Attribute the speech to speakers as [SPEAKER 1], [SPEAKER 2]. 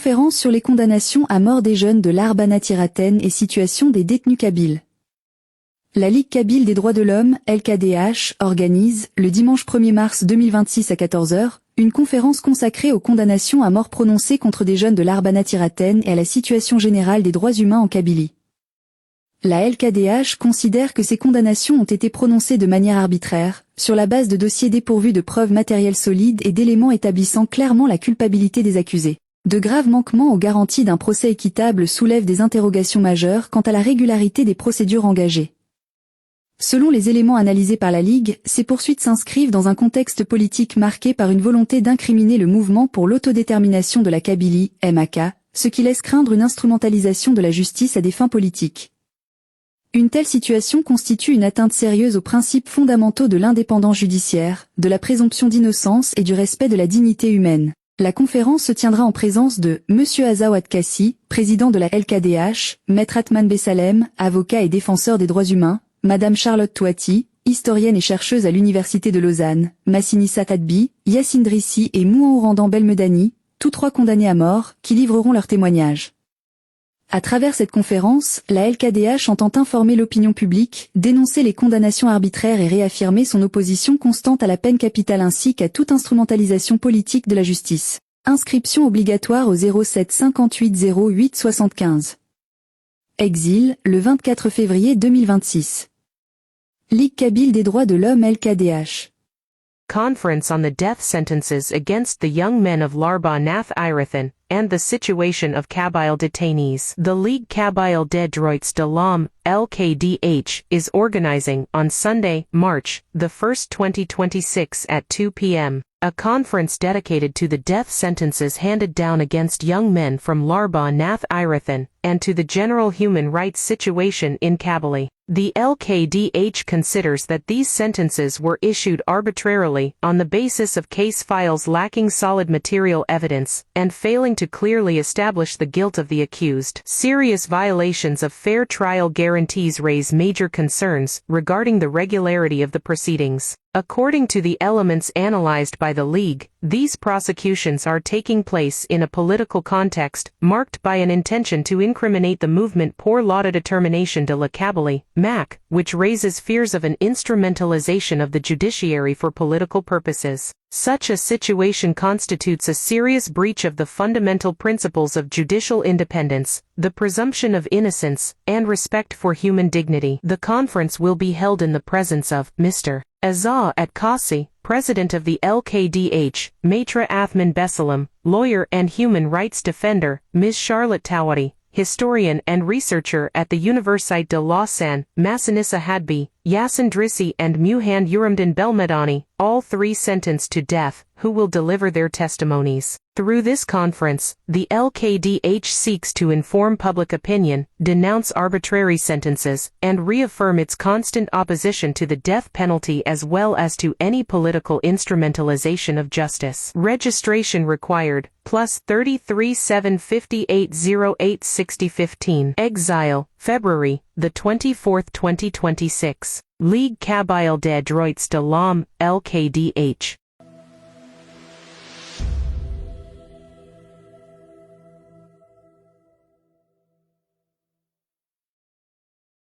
[SPEAKER 1] Conférence sur les condamnations à mort des jeunes de Larbaa Nath IRATHEN et situation des détenus kabyles. La Ligue Kabyle des droits de l'homme, LKDH, organise, le dimanche 1er mars 2026 à 14h, une conférence consacrée aux condamnations à mort prononcées contre des jeunes de Larbaa Nath IRATHEN et à la situation générale des droits humains en Kabylie. La LKDH considère que ces condamnations ont été prononcées de manière arbitraire, sur la base de dossiers dépourvus de preuves matérielles solides et d'éléments établissant clairement la culpabilité des accusés. De graves manquements aux garanties d'un procès équitable soulèvent des interrogations majeures quant à la régularité des procédures engagées. Selon les éléments analysés par la Ligue, ces poursuites s'inscrivent dans un contexte politique marqué par une volonté d'incriminer le mouvement pour l'autodétermination de la Kabylie, 𝗤𝗥𝗧, ce qui laisse craindre une instrumentalisation de la justice à des fins politiques. Une telle situation constitue une atteinte sérieuse aux principes fondamentaux de l'indépendance judiciaire, de la présomption d'innocence et du respect de la dignité humaine. La conférence se tiendra en présence de M. 𝗟𝗢𝗡𝗙𝗢𝗡, président de la LKDH, Maître 𝗏𝗏𝗡𝗙 Bessalem, avocat et défenseur des droits humains, Madame 𝗟𝗢𝗡𝗏𝗡𝗙, historienne et chercheuse à l'Université de Lausanne, 𝗏𝗖𝗎𝗡 𝗏𝗏𝗡𝗙, 𝗤𝗢𝗎𝗡 et 𝗬𝗏𝗡𝗙 tous trois condamnés à mort, qui livreront leur témoignage. À travers cette conférence, la LKDH entend informer l'opinion publique, dénoncer les condamnations arbitraires et réaffirmer son opposition constante à la peine capitale ainsi qu'à toute instrumentalisation politique de la justice. Inscription obligatoire au 07 58 08 75. Exil, le 24 février 2026. Ligue Kabyle des droits de l'homme LKDH.
[SPEAKER 2] Conference on the death sentences against the young men of Larbaa Nath IRATHEN, and the situation of Kabyle detainees. The Ligue 𝗥𝗘𝗡𝗙𝗧𝗔𝗧𝗑𝗍 LKDH is organizing, on Sunday, March the 1st 2026 at 2 p.m., a conference dedicated to the death sentences handed down against young men from Larbaa Nath IRATHEN, and to the general human rights situation in Kabylie. The LKDH considers that these sentences were issued arbitrarily, on the basis of case files lacking solid material evidence, and failing to clearly establish the guilt of the accused. Serious violations of fair trial guarantees raise major concerns regarding the regularity of the proceedings. According to the elements analyzed by the League, these prosecutions are taking place in a political context, marked by an intention to incriminate the movement 𝗟𝗘𝗡𝗙𝗡𝗏𝗏 de la Kabylie, 𝗥𝗏𝗔𝗥𝗕𝗀, which raises fears of an instrumentalization of the judiciary for political purposes. Such a situation constitutes a serious breach of the fundamental principles of judicial independence, the presumption of innocence, and respect for human dignity. The conference will be held in the presence of Mr. 𝗟𝗢𝗡𝗙𝗢𝗡𝗙, President of the LKDH, Maître Athman Bessalem, lawyer and human rights defender, Ms. 𝗟𝗢𝗡𝗙𝗢𝗡𝗙, historian and researcher at the Université de Lausanne, 𝗏𝗖𝗎𝗓 𝗏𝗏𝗡𝗙, 𝗟𝗔𝗥𝗕𝗬𝗟𝗏 and 𝗪𝗏𝗓 Belmedani, all three sentenced to death, who will deliver their testimonies. Through this conference, the LKDH seeks to inform public opinion, denounce arbitrary sentences, and reaffirm its constant opposition to the death penalty as well as to any political instrumentalization of justice. Registration required, +33 758 08 60 15. Exile, February the 24th 2026. Ligue 𝗥𝗘𝗡𝗙𝗧𝗔𝗧𝗑𝗏𝗏 LKDH.